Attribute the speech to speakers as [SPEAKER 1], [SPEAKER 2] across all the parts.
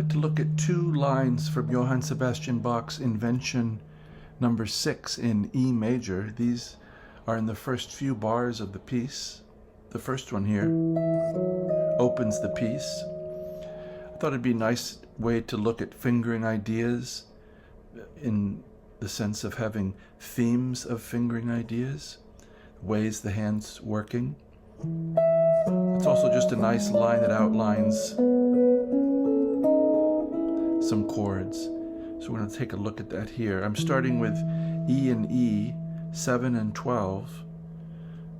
[SPEAKER 1] like to look at two lines from Johann Sebastian Bach's Invention number 6 in E major. These are in the first few bars of the piece. The first one here opens the piece. I thought it'd be a nice way to look at fingering ideas in the sense of having themes of fingering ideas, ways the hand's working. It's also just a nice line that outlines some chords. So we're going to take a look at that here. I'm starting with E and E, 7 and 12.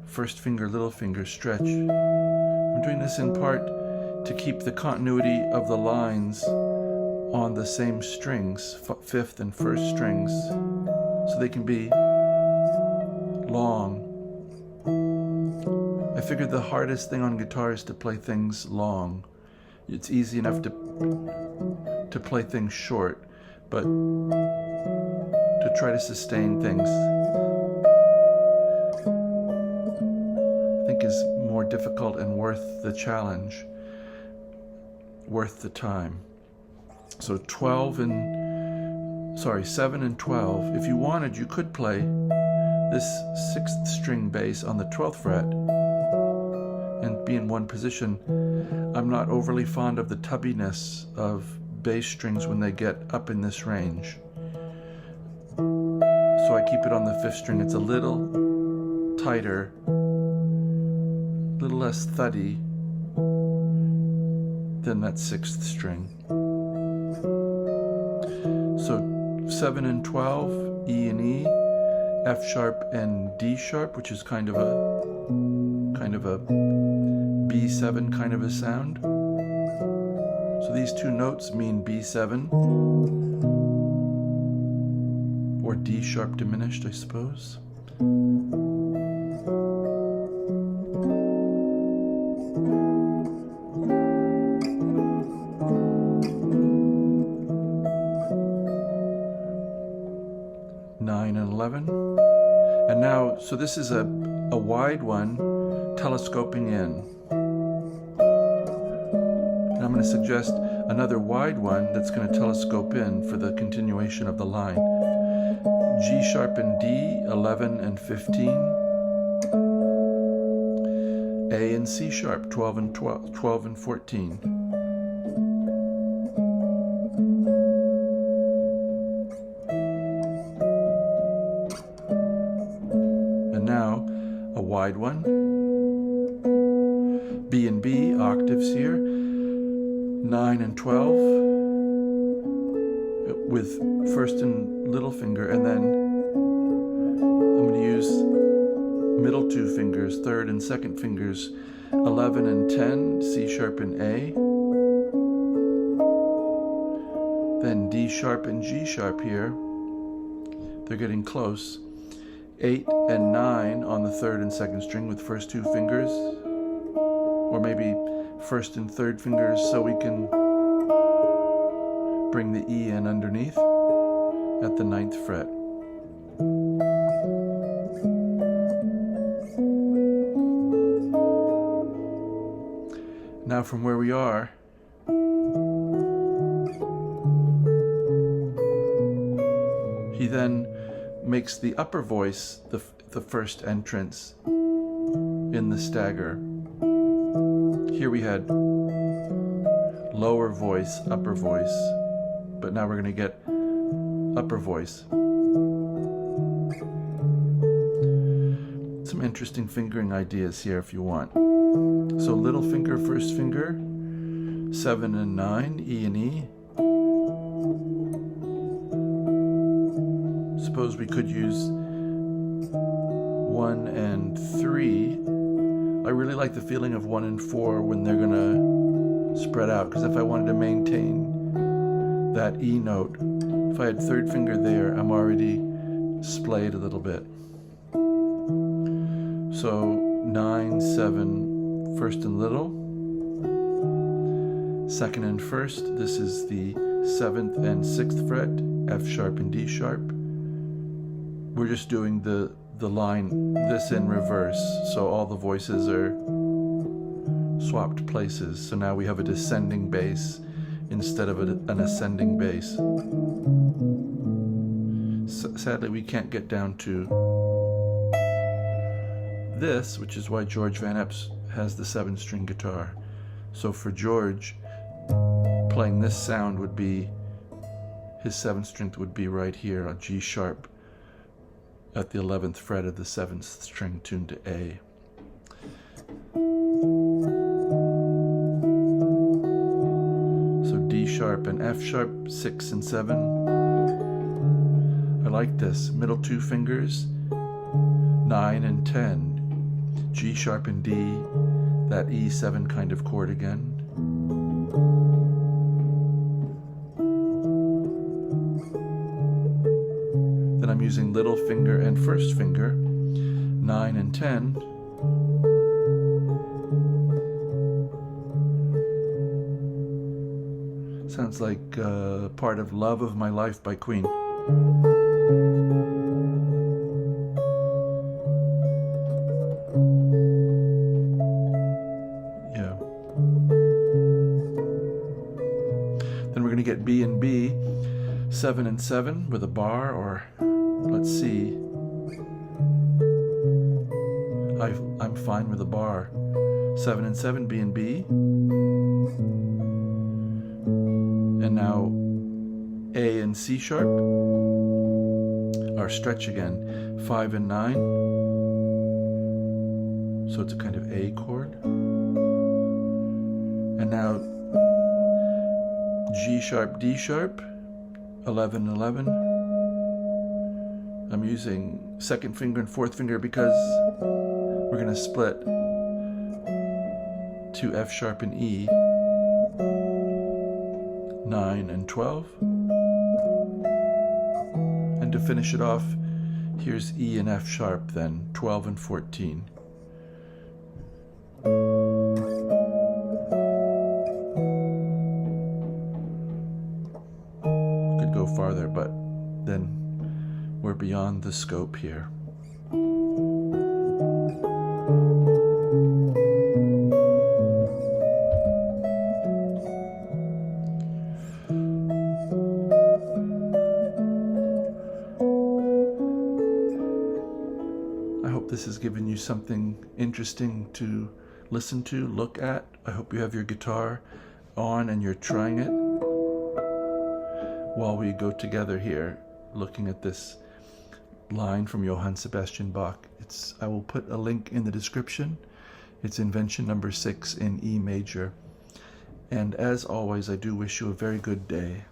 [SPEAKER 1] First finger, little finger, stretch. I'm doing this in part to keep the continuity of the lines on the same strings, 5th and 1st strings, so they can be long. I figured the hardest thing on guitar is to play things long. It's easy enough to play things short, but to try to sustain things I think is more difficult and worth the challenge, worth the time. So 7 and 12. If you wanted, you could play this 6th string bass on the 12th fret and be in one position. I'm not overly fond of the tubbiness of bass strings when they get up in this range. So I keep it on the 5th string. It's a little tighter, a little less thuddy than that 6th string. So 7 and 12, E and E, F sharp and D sharp, which is kind of a B7 kind of a sound. So these two notes mean B7 or D sharp diminished, I suppose. Nine and 11. And now, so this is a wide one telescoping in. And I'm going to suggest another wide one that's going to telescope in for the continuation of the line. G sharp and D, 11 and 15. A and C sharp, 12 and 14. And now a wide one. B and B, octaves here. 9 and 12 with 1st and little finger, and then I'm going to use middle 2 fingers, 3rd and 2nd fingers, 11 and 10, C sharp and A, then D sharp and G sharp here, they're getting close, 8 and 9 on the 3rd and 2nd string with first 2 fingers, or maybe 1st and 3rd fingers so we can bring the E in underneath at the 9th fret. Now from where we are, he then makes the upper voice the first entrance in the stagger. Here we had lower voice, upper voice, but now we're going to get upper voice. Some interesting fingering ideas here if you want. So little finger, first finger, 7 and 9, E and E. Suppose we could use 1 and 3. I really like the feeling of 1 and 4 when they're going to spread out, because if I wanted to maintain that E note, if I had 3rd finger there, I'm already splayed a little bit. So 9, 7, 1st and little, 2nd and 1st, this is the 7th and 6th fret, F sharp and D sharp. We're just doing the line, this in reverse, so all the voices are swapped places. So now we have a descending bass instead of an ascending bass. Sadly, we can't get down to this, which is why George Van Epps has the 7-string guitar. So for George, playing this sound would be, his 7th string would be right here on G sharp at the 11th fret of the 7th string tuned to A. So D sharp and F sharp, 6 and 7. I like this. Middle 2 fingers, 9 and 10. G sharp and D, that E7 kind of chord again. Then I'm using little finger and first finger, 9 and 10. Sounds like part of Love of My Life by Queen. Yeah. Then we're going to get B and B, 7 and 7 with a bar, or let's see. I'm fine with a bar. 7 and 7, B and B. And now A and C sharp, our stretch again, 5 and 9. So it's a kind of A chord. And now G sharp, D sharp, 11 and 11. I'm using 2nd finger and 4th finger because we're going to split to F sharp and E, 9 and 12. And to finish it off, here's E and F sharp then, 12 and 14. Could go farther, but then we're beyond the scope here. I hope this has given you something interesting to listen to, look at. I hope you have your guitar on and you're trying it while we go together here, looking at this line from Johann Sebastian Bach. I will put a link in the description. It's Invention number 6 in E major. And as always, I do wish you a very good day.